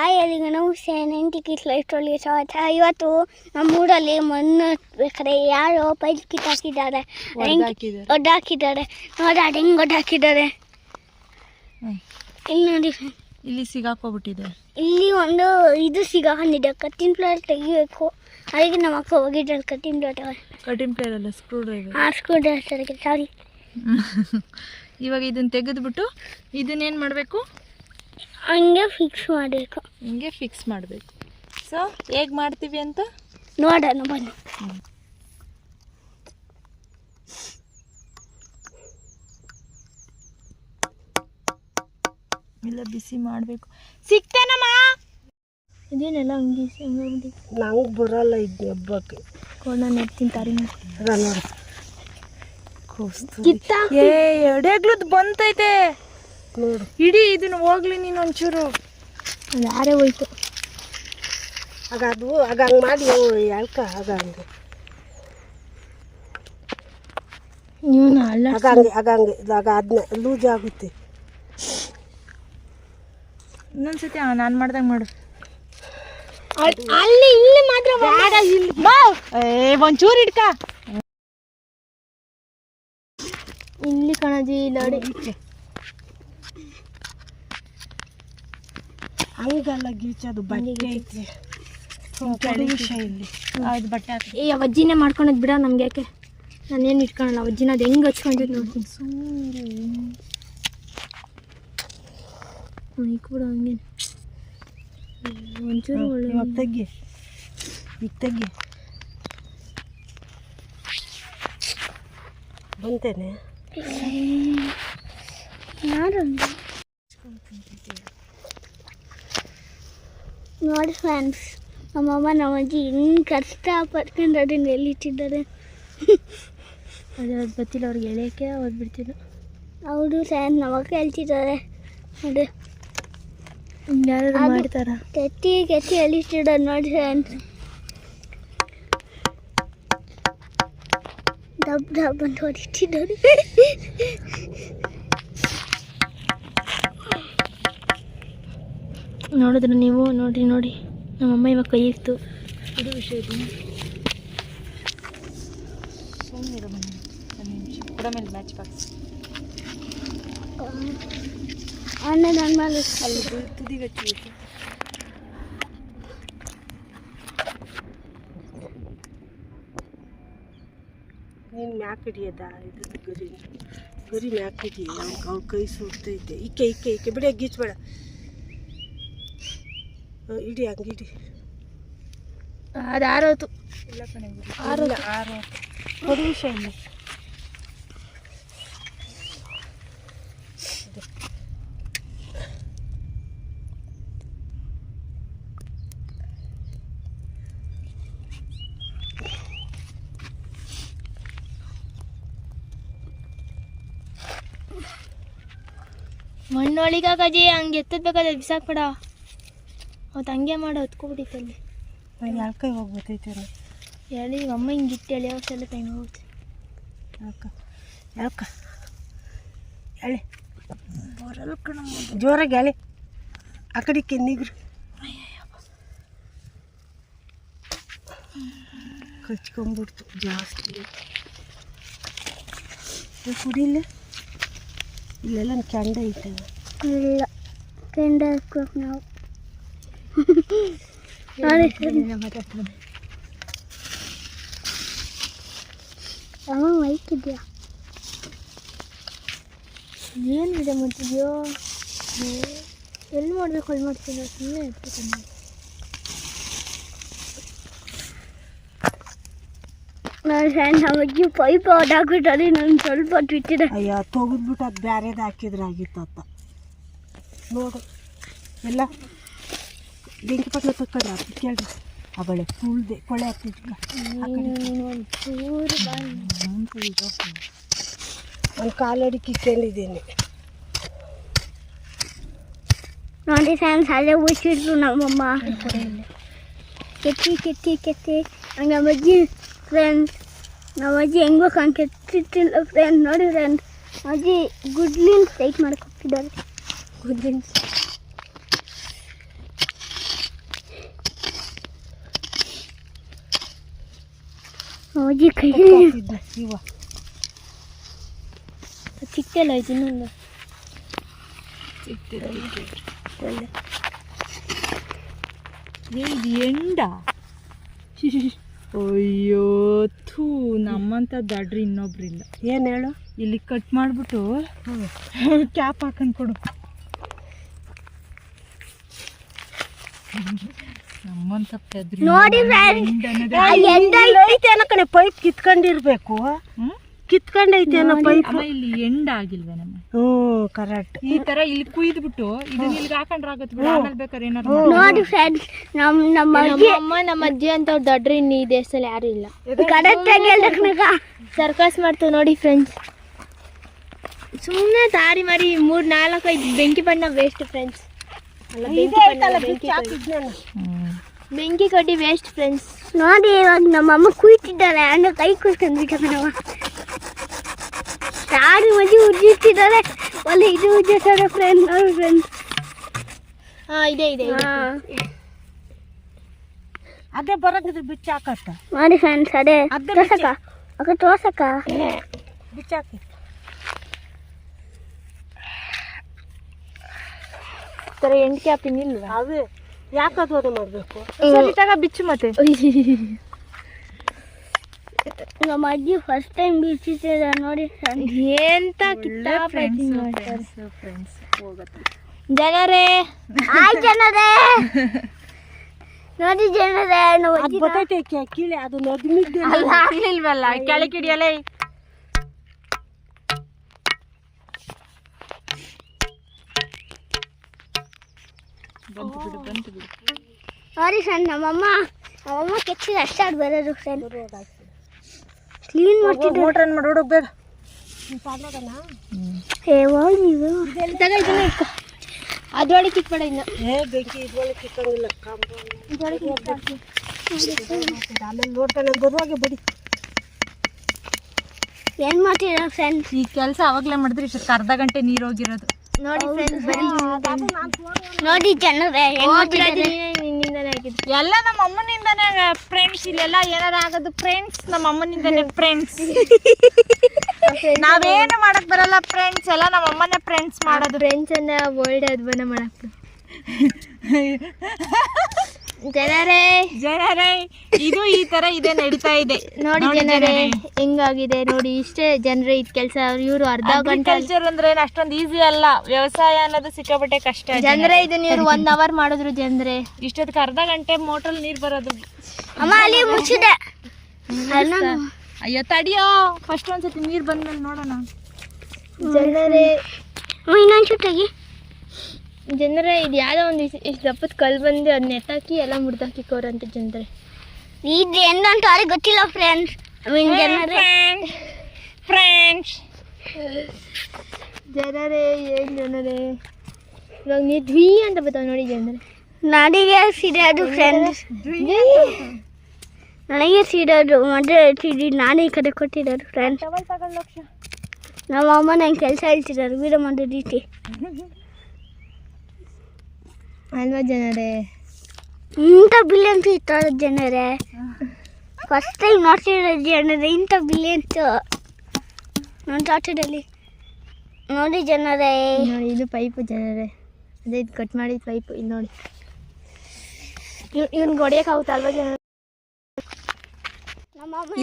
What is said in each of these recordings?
ಎಲ್ಲಿಗೆ ನಮಸ್ತೆ ನೆಂಟಿಕಿಸ್ ಲೈಫ್ ಸ್ಟೋರಿಗೆ ಸ್ವಾಗತ. ಇವತ್ತು ನಮ್ಮೂರಲ್ಲಿ ಮಣ್ಣು ಬೇಕಾದ್ರೆ ಯಾರೋ ಪೈಲ್ ಕಿಟ್ ಹಾಕಿದ್ದಾರೆ, ಒಡ್ಡಾಕಿದ್ದಾರೆ. ನೋಡಿ ಅದು ಹೆಂಗೆ ಒಡ್ಡಾಕಿದ್ದಾರೆ ಇಲ್ಲಿ ನೋಡಿ. ಇಲ್ಲಿ ಸಿಗಾಕೋಬಿಟ್ಟಿದೆ. ಇಲ್ಲಿ ಒಂದು ಇದು ಸಿಗಾಕೊಂಡಿದೆ, ಕಟ್ಟಿನ ಪ್ಲೇಟ್ ತೆಗಿಬೇಕು. ಅದಕ್ಕೆ ನಮ್ಮ ಅಕ್ಕ ಹೋಗಿದ್ದಾರೆ ಕಟ್ಟಿನ ಪ್ಲೇಟ್ ಅಲ್ಲ, ಸ್ಕ್ರೂ ಡ್ರೈವರ್. ಸ್ಕ್ರೂ ಡ್ರೈವರ್ ಸಾರಿ. ಇವಾಗ ಇದನ್ನ ತೆಗೆದ್ಬಿಟ್ಟು ಇದನ್ನೇನು ಮಾಡಬೇಕು, ಹಂಗೆ ಫಿಕ್ಸ್ ಮಾಡಬೇಕು. ಸೊ ಹೇಗೆ ಮಾಡ್ತೀವಿ ಅಂತ ನೋಡೋಣ ಬನ್ನಿ. ಎಲ್ಲ ಬಿಸಿ ಮಾಡಬೇಕು. ಸಿಕ್ತೇನಮ್ಮ ಇದೇನೆಲ್ಲ ಹಂಗೆ ನಂಗೆ ಬರಲ್ಲ ಇದು ಹಬ್ಬಕ್ಕೆ. ನಾನು ಎತ್ತೀನಿ ತಾರಿ ನೋಡಿ ಎಡೆಗ್ಲದ್ ಬಂತೈತೆ ನೋಡು. ಇಡೀ ಇದನ್ನ ಹೋಗ್ಲಿ ನೀನು ಒಂಚೂರು. ಅದು ಯಾರೇ ಹೋಯ್ತು ಆಗ ಅದು ಆಗ ಹಂಗೆ ಮಾಡಿ ಯಾಕೆ ಆಗ ಹಂಗೆ ಇವನು ಅಲ್ಲ ಆಗ ಹಂಗೆ ಆಗ ಹಂಗೆ ಆಗ ಅದನ್ನ ಲೂಸ್ ಆಗುತ್ತೆ. ಇನ್ನೊಂದ್ಸತಿ ನಾನು ಮಾಡ್ದಂಗೆ ಮಾಡು. ಅಲ್ಲಿ ಇಲ್ಲಿ ಮಾತ್ರ ಒಂಚೂರು ಇಡ್ಕ ಇಲ್ಲಿ ಕಣಜಿ ನೋಡಿ. ಹಂಗಲ್ಲ ಗೀಚೋದು ಬಟ್ಟೆ ಐತಿ ವಿಷಯ ಇಲ್ಲಿ. ಅದು ಬಟ್ಟೆ ಹಾಕಿ ಅಜ್ಜಿನೇ ಮಾಡ್ಕೊಳೋದು ಬಿಡ, ನಮ್ಗೆ ಯಾಕೆ, ನಾನೇನು ಇಟ್ಕೊಳಲ್ಲ. ಅಜ್ಜಿನ ಅದು ಹೆಂಗೆ ಹಚ್ಕೊಂಡಿದ್ದು ನೋಡ್ತೀನಿ. ಈಗ ಕೂಡ ಹಂಗೆ ಒಂಚೂರು ಒಳ್ಳೆ ಇವಾಗ ತೆಗಿ, ಈಗ ತೆಗಿ ಬಂತೇನೆ. ನೋಡಿ ಫ್ರೆಂಡ್ಸ್, ನಮ್ಮಮ್ಮ ನಮ್ಮಜ್ಜಿ ಹೆಂಗೆ ಕಷ್ಟಪಟ್ಕೊಂಡು ಅದನ್ನ ಎಲ್ಲಿಟ್ಟಿದ್ದಾರೆ. ಅದು ಗೊತ್ತಿಲ್ಲ ಅವ್ರಿಗೆ ಎಳೆಯೋಕ್ಕೆ ಓದ್ಬಿಡ್ತಿಲ್ಲ. ಹೌದು ಫ್ರೆಂಡ್ಸ್, ನಮ್ಮಕ್ಕ ಹೇಳ್ತಿದ್ದಾರೆ ನೋಡಿ. ಯಾರು ಮಾಡ್ತಾರ ಕೆತ್ತಿ ಎಲ್ಲಿಟ್ಟಿದ್ದಾರೆ ನೋಡಿ ಫ್ರೆಂಡ್ಸ್. ಡಬ್ ಅಂತ ಹೊಡಿಟ್ಟಿದ್ದಾರೆ. ನೋಡಿದ್ರೆ ನೀವು ನೋಡಿ ನಮ್ಮಮ್ಮ ಇವಾಗ ಕೈ ಇತ್ತು. ಇದು ವಿಷಯ ಇದೆ. ಸುಮ್ಮನಿರೋ ಕೂಡ ಮೇಲೆ ಮ್ಯಾಚ್ ಬಾಕ್ಸ್ ಅಣ್ಣ ನನ್ನ ಮೇಲೆ ಅಲ್ಲಿ ತುದಿಗೆ ಹಚ್ಚಬೇಕು. ನೀನು ಮ್ಯಾಕ್ ಹಿಡಿಯದ ಇದು ಗರಿ ಮ್ಯಾಕ್ ಹಿಡಿಯ. ಅವ್ರ ಕೈ ಸುಡ್ತೈತೆ. ಈಕೆ ಬಿಡಿ, ಗೀಚ್ಬೇಡ. ಇಡಿ ಹಂಗೆ ಇಡಿ. ಅದು ಆರೋತು. ಇಲ್ಲ ಕಣೆ, ಆರೋತು. ಒಂದು ನಿಮಿಷ ಇಲ್ಲ. ಮಣ್ಣೊಳಿಗಾಗಜಿ ಹಂಗೆ ಎತ್ತದ್ಬೇಕಾದ್ರೆ ಬಿಸಾಕ್ಬೇಡ. ಅವತ್ತು ಹಂಗೆ ಮಾಡೋ ಹೊತ್ಕೊಬಿಟ್ಟಿತ್ತು ಅಲ್ಲಿ. ನಾನು ಯಾರ ಕೈ ಹೋಗ್ಬಿಟ್ಟೈತೆ ಹೇಳಿ ಅಮ್ಮ ಹಿಂಗಿಟ್ಟು ಹೇಳಿ ಅವತ್ತೆಲ್ಲ ಟೈಮ್ ಹೋಗುತ್ತೆ. ಯಾಕ ಹೇಳಿ ಬರಲ್ಲ ಕಣ, ಜೋರಾಗಿ ಹೇಳಿ. ಆ ಕಡೆ ಕೆನ್ನಿಗ್ರು ಕಚ್ಕೊಂಡ್ಬಿಡ್ತು ಜಾಸ್ತಿ. ಕುಡಿಲ್ಲ, ಇಲ್ಲೆಲ್ಲ ಕೆಂಡ ಐತೆ. ಇಲ್ಲ ಕೆಂಡ ಹಾಕ್ಬೇಕು ನಾವು. ಮೈಕ್ ಇದೆಯಾ? ಏನು ವಿಡಿಯೋ ಮಾಡ್ತಿದ್ಯೋ? ಎಲ್ಲಿ ಮಾಡಬೇಕು ಅಲ್ಲಿ ಮಾಡ್ತೀನಿ. ಸುಮ್ಮನೆ ಇರ್ತೀನಿ. ನಾನು ಫ್ರೆಂಡ್ ನಮ್ಮಜ್ಜಿ ಪೈಪ್ ಹೊಡಾಕ್ಬಿಟ್ಟಾರೆ. ನಾನು ಸ್ವಲ್ಪ ಬಿಟ್ಟಿದೆ. ಅಯ್ಯೋ ತೆಗೆದ್ಬಿಟ್ಟು ಅದು ಬೇರೆದು ಹಾಕಿದ್ರಾಗಿತ್ತತ್ತ. ನೋಡು ಎಲ್ಲ ಬೆಂಕಿ ಪಟ್ಲ ತಕ್ಕಡ್ರ ಕೇಳಿ. ಅವಳೆ ಫುಲ್ದೆ ಕೊಳೆ ಹಾಕ್ತಿದ್ಲ. ನಾನು ಕಾಲಡಿ ಕಿತ್ಕೊಂಡಿದ್ದೀನಿ ನೋಡಿ ಫ್ರೆಂಡ್ಸ್. ಅಲ್ಲೇ ಉಳಿಸಿದ್ರು ನಮ್ಮಮ್ಮ. ಕೆತ್ತಿ ಹಂಗೆ ನಮ್ಮಜ್ಜಿ ಫ್ರೆಂಡ್ಸ್. ನಮ್ಮಜ್ಜಿ ಹೆಂಗೋ ಕೆತ್ತಿತ್ತಿಲ್ಲ ಫ್ರೆಂಡ್. ನೋಡಿ ಫ್ರೆಂಡ್, ಅಜ್ಜಿ ಗುಡ್ಲಿಂದ ಟೈಟ್ ಮಾಡ್ಕೊತಿದ್ದಾರೆ. ಗುಡ್ಲಿಂದ ಅಜ್ಜಿ ಕೈ ಇವ ಚಿಕ್ಕಲ್ಲ ಆಯ್ತು ಇನ್ನೊಂದು ಇದು ಎಂಡ ಅಯ್ಯೋ ಥೂ ನಮ್ಮಂತ ದಡ್ರಿ ಇನ್ನೊಬ್ರಿಲ್ಲ. ಏನು ಹೇಳು, ಇಲ್ಲಿ ಕಟ್ ಮಾಡ್ಬಿಟ್ಟು ಕ್ಯಾಪ್ ಹಾಕೊಂಡ್ ಕೊಡು. ನಮ್ಮಂತ ಪೆದ್ರಿ ನೋಡಿ ಐತೆ ಅನ್ನೋ ಕಣೆ, ಪೈಪ್ ಕಿತ್ಕೊಂಡಿರ್ಬೇಕು. ಕಿತ್ಕೊಂಡೈತೆ ಅನ್ನೋ ಪೈಪ್. ಅಮ್ಮ ಇಲ್ಲಿ ಎಂಡ ಆಗಿಲ್ವೇ ನಮ್ಮ? ಹ್ಞೂ ಕರೆಕ್ಟ್. ಈ ತರ ಇಲ್ಲಿ ಕುಯ್ದ್ಬಿಟ್ಟು ಇದನ್ನ ಇಲ್ಲಿಗೆ ಹಾಕೊಂಡ್ರೆ ಆಗತ್ತೆ ಬಿಡು. ಆಮೇಲೆ ಬೇಕಾದ್ರೆ ಏನಾದ್ರು ನೋಡಿ ಫ್ರೆಂಡ್ಸ್, ನಮ್ಮ ಅಜ್ಜಿ ಅಮ್ಮ ನಮ್ಮ ಅಜ್ಜಿ ಅಂತ ದಡ್ರಿ ಇನ್ನು ಈ ದೇಶದಲ್ಲಿ ಯಾರು ಇಲ್ಲ. ಕರೆಕ್ಟ್ ಆಗಿ ಹೇಳ್ದಕ್ಕನಕ ಸರ್ಕಸ್ ಮಾಡ್ತೀವಿ ನೋಡಿ ಫ್ರೆಂಡ್ಸ್. ಸುಮ್ಮನೆ ತಾರಿ ಮಾರಿ 3-4-5 ಬೆಂಕಿ ಬಣ್ಣ ವೇಸ್ಟ್ ಫ್ರೆಂಡ್ಸ್. ಅಲ್ಲ ಬೆಂಕಿ ಕಡ್ಡಿ ವೇಸ್ಟ್ ಫ್ರೆಂಡ್ಸ್. ನೋಡಿ ಇವಾಗ ನಮ್ಮಮ್ಮ ಕುಯ್ತಿದ್ದಾರೆ, ಅಂದ್ರೆ ಕೈ ಕುಯ್ಕೊಂಡ್ಬಿಟ್ಟ ಕಣವ. ತಾಡಿ ಮಜ್ಜಿ ಉಜ್ಜಿರ್ತಿದ್ದಾರೆ, ಒಳ್ಳೆ ಇದು ಉಜ್ಜಿರ್ತಾರೆ ಫ್ರೆಂಡ್. ನೋಡಿ ಫ್ರೆಂಡ್ಸ್, ಇದೆ ಇದೆ ಅದೇ ಬರಂಗಿದ್ರೆ ಬಿಚ್ಚ ಹಾಕತ್ತ. ನೋಡಿ ಫ್ರೆಂಡ್ಸ್, ಅದೇ ತೋರ್ಸಕ್ಕ ಅಕ್ಕ ತೋರ್ಸಕ್ಕ ಬಿಚ್ಚಾಕಿ. ಥರ ಎಂಟು ಕ್ಯಾಪಿನ ಇಲ್ವಾ? ಅವೇ ಯಾಕದು ಅದು ಮಾಡಬೇಕು? ಸರಿ ತಗ ಬಿಚ್ಚು ಮತ್ತೆ. ನಮ್ಮ ಅಜ್ಜಿ ಫಸ್ಟ್ ಟೈಮ್ ಬಿಚ್ಚಿದ್ದಾರೆ ನೋಡಿ ಫ್ರೆಂಡ್ಸ್. ಎಂತ ಜನರೇ, ಆಯ್ ಜನರೇ, ನೋಡಿ ಜನರೇ, ಅದು ಬರ್ತೈತೆ ಕೀಳೆ, ಅದು ನಗ್ಮಿದ್ದೆ. ಆಗ್ಲಿಲ್ವಲ್ಲ, ಕೆಳಗೆ ಹಿಡಿಯಲೇ. ನೋಡಿ ಫ್ರೆಂಡ್, ನಮ್ಮಮ್ಮ ಕೆಚ್ಚಿದ ಅಷ್ಟಾಡ್ ಬರೋದು ಫ್ರೆಂಡ್. ಕ್ಲೀನ್ ಮಾಡ್ತಿದ್ರು. ಮೋಟ್ರ್ ಆನ್ ಮಾಡಿ ಹುಡುಗ ಬೇಗ. ಅದ್ರೊಳಗೆ ಕಿತ್ಬೇಡ ಇನ್ನು. ಬೆಂಕಿ ಇದ್ರೊಳಗೆ ಕಿತ್ತಂಗಿಲ್ಲ. ಆಮೇಲೆ ನೋಡ್ತಾನೆ ಬರುವಾಗೆ ಬಡಿ. ಏನ್ ಮಾಡ್ತಿದ್ರ ಫ್ರೆಂಡ್ಸ್? ಈ ಕೆಲಸ ಅವಾಗ್ಲೇ ಮಾಡಿದ್ರೆ ಇಷ್ಟಕ್ಕೆ ಅರ್ಧ ಗಂಟೆ ನೀರು ಹೋಗಿರೋದು. ನೋಡಿ ಫ್ರೆಂಡ್ಸ್, ನೋಡಿ ಜನರೇ ಹೆಂಗ್ ಮಾಡ್ತಿದ್ದಾರೆ. ನಿನ್ನಿಂದನೇ ಆಗಿದ್ದು ಎಲ್ಲ ನಮ್ಮ ಅಮ್ಮನಿಂದಾನೇ ಫ್ರೆಂಡ್ಸ್. ಇಲ್ಲೆಲ್ಲ ಏನಾರ ಆಗೋದು ಫ್ರೆಂಡ್ಸ್, ನಮ್ಮ ಅಮ್ಮನಿಂದಾನೇ ಫ್ರೆಂಡ್ಸ್. ನಾವೇನು ಮಾಡಕ್ ಬರಲ್ಲ ಫ್ರೆಂಡ್ಸ್, ಎಲ್ಲ ನಮ್ಮ ಅಮ್ಮನೇ ಫ್ರೆಂಡ್ಸ್ ಮಾಡೋದು. ಫ್ರೆಂಡ್ಸ್ ಅನ್ನ ವರ್ಲ್ಡ್ ಅದ್ಭುತ ಮಾಡಕ್ಕೆ. ಜನರೇ ಜನರೇ, ಇದು ಈ ತರ ಇದೆ ನಡೀತಾ ಇದೆ ನೋಡಿ ಜನರೇ ಹೆಂಗಾಗಿದೆ ನೋಡಿ. ಇಷ್ಟೇ ಜನರೇ ಇದು ಕೆಲಸ. ಇವರು ಅರ್ಧ ಗಂಟೆ ಕಲ್ಚರ್ ಅಂದ್ರೆ ಅಷ್ಟೊಂದು ಈಸಿ ಅಲ್ಲ. ವ್ಯವಸಾಯ ಅನ್ನೋದು ಸಿಕ್ಕಾಪಟ್ಟೆ ಕಷ್ಟ ಜನರೇ. ಇದನ್ನ ಇವ್ರು 1 hour ಮಾಡಿದ್ರು ಜನರೇ. ಇಷ್ಟೊತ್ತಿಗೆ ಅರ್ಧ ಗಂಟೆ ಮೋಟ್ರಲ್ಲಿ ನೀರು ಬರೋದು. ಅಮ್ಮ ಅಲ್ಲಿ ಮುಚ್ಚಿದೆ. ಅಯ್ಯೋ ತಡಿಯೋ, ಫಸ್ಟ್ ಒಂದ್ಸತಿ ನೀರು ಬಂದ್ಮೇಲೆ ನೋಡೋಣ. ಜನರೇ ಇನ್ನೊಂದು ತೆಗಿ. ಜನರೇ, ಇದು ಯಾವುದೋ ಒಂದು ಇಷ್ಟು ದಪ್ಪದ ಕಲ್ಲು ಬಂದು ಅದನ್ನ ಎತ್ತಾಕಿ ಎಲ್ಲ ಮುಡ್ದಾಕಿಕೋರಂತ ಜನರೇ. ಇದು ಏನಂತ ಅವ್ರಿಗೆ ಗೊತ್ತಿಲ್ಲ ಫ್ರೆಂಡ್ಸ್. ಜನರೇ ಫ್ರೆಂಡ್ಸ್ ಜನರೇ ಏನು ಜನರೇ, ಇವಾಗ ನೀರು ಧ್ವಿ ಅಂತ ಬರ್ತಾವೆ ನೋಡಿ ಜನರೇ. ನನಗೆ ಸಿಡೋದು ಫ್ರೆಂಡ್ಸ್, ನನಗೆ ಸಿಡೋದು ಮತ್ತೆ ಸಿಡಿ ನಾನೇ ಈ ಕಡೆ ಕೊಟ್ಟಿರೋದು ಫ್ರೆಂಡ್ಸ್. ನಮ್ಮ ಅಮ್ಮ ನಂಗೆ ಕೆಲಸ ಹೇಳ್ತಿದ್ದಾರೆ ವೀಡಿಯೋ ಮಾಡೋ ರೀತಿ ಅಲ್ವಾ ಜನರೇ. ಇಂಥ ಬಿಲಿಯನ್ಸ್ ಇರ್ತಾರೆ ಜನರೇ. ಫಸ್ಟ್ ಟೈಮ್ ನೋಡ್ತಿರೋ ಜನರೇ ಇಂಥ ಬಿಲಿಯನ್ಸು ನನ್ನ ತೋಟದಲ್ಲಿ ನೋಡಿ ಜನರೇ. ನೋಡಿ ಇದು ಪೈಪು ಜನರೇ. ಅದೇ ಇದು ಕಟ್ ಮಾಡಿದ ಪೈಪು. ಇದು ನೋಡಿ, ಇವ್ನಿಗೆ ಹೊಡೆಯೋಕ್ಕಾಗುತ್ತಲ್ವ ಜನರೇ.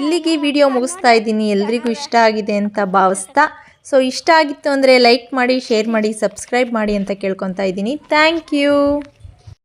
ಇಲ್ಲಿಗೆ ವಿಡಿಯೋ ಮುಗಿಸ್ತಾ ಇದ್ದೀನಿ. ಎಲ್ರಿಗೂ ಇಷ್ಟ ಆಗಿದೆ ಅಂತ ಭಾವಿಸ್ತಾ, ಸೊ ಇಷ್ಟ ಆಗಿತ್ತು ಅಂದರೆ ಲೈಕ್ ಮಾಡಿ, ಶೇರ್ ಮಾಡಿ, ಸಬ್ಸ್ಕ್ರೈಬ್ ಮಾಡಿ ಅಂತ ಕೇಳ್ಕೊತಾ ಇದ್ದೀನಿ. Thank you.